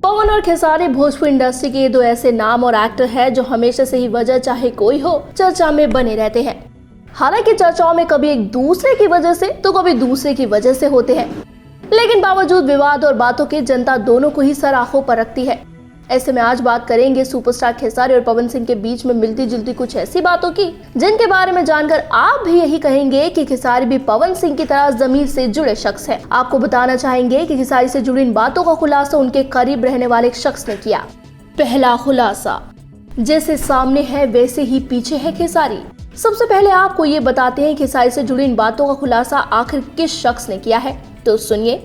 पवन और खेसारी भोजपुरी इंडस्ट्री के दो ऐसे नाम और एक्टर हैं जो हमेशा से ही वजह चाहे कोई हो चर्चा में बने रहते हैं। हालांकि चर्चाओं में कभी एक दूसरे की वजह से तो कभी दूसरे की वजह से होते हैं, लेकिन बावजूद विवाद और बातों के जनता दोनों को ही सर आंखों पर रखती है। ऐसे में आज बात करेंगे सुपरस्टार खेसारी और पवन सिंह के बीच में मिलती जुलती कुछ ऐसी बातों की जिनके बारे में जानकर आप भी यही कहेंगे कि खेसारी भी पवन सिंह की तरह जमीन से जुड़े शख्स है। आपको बताना चाहेंगे कि खेसारी से जुड़ी इन बातों का खुलासा उनके करीब रहने वाले एक शख्स ने किया। पहला खुलासा, जैसे सामने है वैसे ही पीछे है खेसारी। सबसे पहले आपको ये बताते हैं खेसारी से जुड़ी इन बातों का खुलासा आखिर किस शख्स ने किया है, तो सुनिए।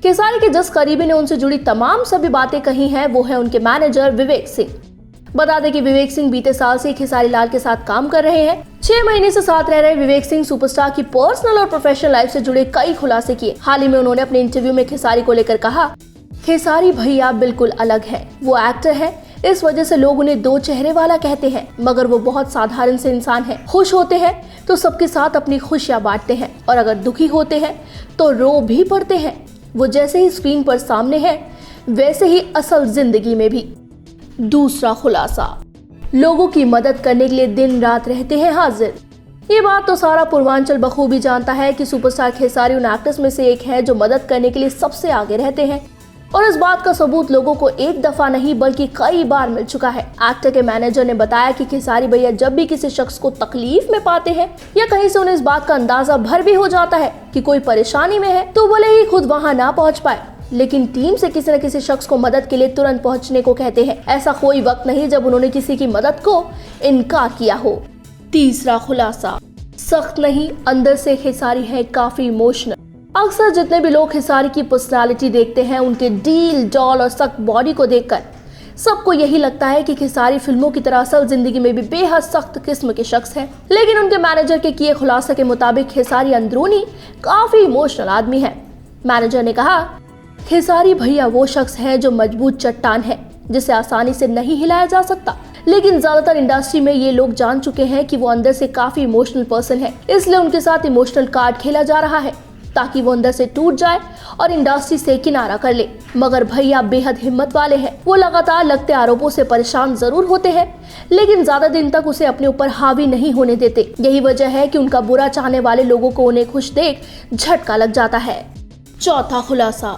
खेसारी के जिस करीबी ने उनसे जुड़ी तमाम सभी बातें कही हैं वो है उनके मैनेजर विवेक सिंह। बता दें कि विवेक सिंह बीते साल से खेसारी लाल के साथ काम कर रहे हैं। 6 महीने से साथ रह रहे विवेक सिंह सुपरस्टार की पर्सनल और प्रोफेशनल लाइफ से जुड़े कई खुलासे किए। हाल ही में उन्होंने अपने इंटरव्यू में खेसारी को लेकर कहा, खेसारी भैया बिल्कुल अलग है, वो एक्टर है, इस वजह से लोग उन्हें दो चेहरे वाला कहते हैं, मगर वो बहुत साधारण से इंसान है। खुश होते हैं तो सबके साथ अपनी खुशियां बांटते हैं और अगर दुखी होते हैं तो रो भी पड़ते हैं। वो जैसे ही स्क्रीन पर सामने है वैसे ही असल जिंदगी में भी। दूसरा खुलासा, लोगों की मदद करने के लिए दिन रात रहते हैं हाजिर। ये बात तो सारा पूर्वांचल बखूबी जानता है कि सुपरस्टार खेसारी उन एक्टर्स में से एक है जो मदद करने के लिए सबसे आगे रहते हैं और इस बात का सबूत लोगों को एक दफा नहीं बल्कि कई बार मिल चुका है। एक्टर के मैनेजर ने बताया कि खेसारी भैया जब भी किसी शख्स को तकलीफ में पाते हैं या कहीं से उन्हें इस बात का अंदाजा भर भी हो जाता है कि कोई परेशानी में है, तो भले ही खुद वहां ना पहुंच पाए लेकिन टीम से किसी न किसी शख्स को मदद के लिए तुरंत पहुंचने को कहते हैं। ऐसा कोई वक्त नहीं जब उन्होंने किसी की मदद को इनकार किया हो। तीसरा खुलासा, सख्त नहीं, अंदर से खेसारी है काफी इमोशनल। अक्सर जितने भी लोग खेसारी की पर्सनालिटी देखते हैं, उनके डील डॉल और सख्त बॉडी को देखकर सबको यही लगता है कि खेसारी फिल्मों की तरह असल जिंदगी में भी बेहद सख्त किस्म के शख्स हैं। लेकिन उनके मैनेजर के किए खुलासे के मुताबिक खेसारी अंदरूनी काफी इमोशनल आदमी है। मैनेजर ने कहा, खेसारी भैया वो शख्स है जो मजबूत चट्टान है जिसे आसानी से नहीं हिलाया जा सकता, लेकिन ज्यादातर इंडस्ट्री में ये लोग जान चुके हैं कि वो अंदर से काफी इमोशनल पर्सन है, इसलिए उनके साथ इमोशनल कार्ड खेला जा रहा है ताकि वो अंदर से टूट जाए और इंडस्ट्री से किनारा कर ले। मगर भैया बेहद हिम्मत वाले हैं। वो लगातार लगते आरोपों से परेशान जरूर होते हैं लेकिन ज्यादा दिन तक उसे अपने ऊपर हावी नहीं होने देते। यही वजह है कि उनका बुरा चाहने वाले लोगों को उन्हें खुश देख झटका लग जाता है। चौथा खुलासा,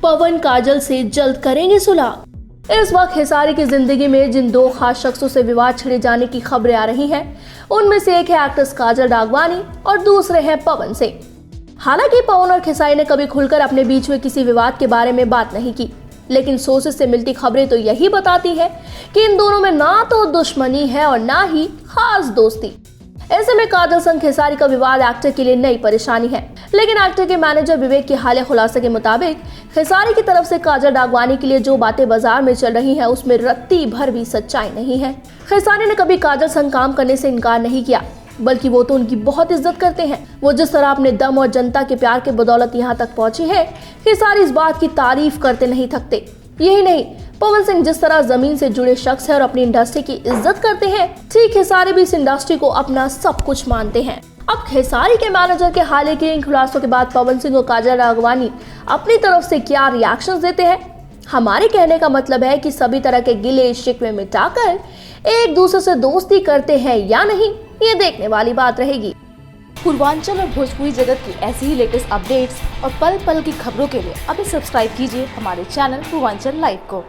पवन काजल से जल्द करेंगे सुलह। इस वक्त खेसारी की जिंदगी में जिन दो खास शख्सों से विवाद छिड़े जाने की खबरें आ रही हैं, उनमें से एक है एक्ट्रेस काजल राघवानी और दूसरे हैं पवन सिंह। हालांकि पवन और खेसारी ने कभी खुलकर अपने बीच में किसी विवाद के बारे में बात नहीं की, लेकिन सोर्सेस से मिलती खबरें तो यही बताती है कि इन दोनों में ना तो दुश्मनी है और ना ही खास दोस्ती। ऐसे में काजल संग खेसारी का विवाद एक्टर के लिए नई परेशानी है, लेकिन एक्टर के मैनेजर विवेक के हालिया खुलासे के मुताबिक खेसारी की तरफ से काजल राघवानी के लिए जो बातें बाजार में चल रही हैं उसमें रत्ती भर भी सच्चाई नहीं है। खेसारी ने कभी काजल संग काम करने से इनकार नहीं किया, बल्कि वो तो उनकी बहुत इज्जत करते हैं। वो जिस तरह अपने दम और जनता के प्यार के बदौलत यहाँ तक पहुंचे हैं, खेसारी इस बात की तारीफ करते नहीं थकते। यही नहीं, पवन सिंह जिस तरह जमीन से जुड़े शख्स है और अपनी इंडस्ट्री की इज्जत करते हैं, ठीक खेसारी भी इस इंडस्ट्री को अपना सब कुछ मानते हैं। अब खेसारी के मैनेजर के हाल के इन खुलासों के बाद पवन सिंह और काजल राघवानी अपनी तरफ से क्या रिएक्शंस देते हैं, हमारे कहने का मतलब है कि सभी तरह के गिले शिकवे मिटाकर एक दूसरे से दोस्ती करते हैं या नहीं, ये देखने वाली बात रहेगी। पूर्वांचल और भोजपुरी जगत की ऐसी ही लेटेस्ट अपडेट्स और पल पल की खबरों के लिए अभी सब्सक्राइब कीजिए हमारे चैनल पूर्वांचल लाइव को।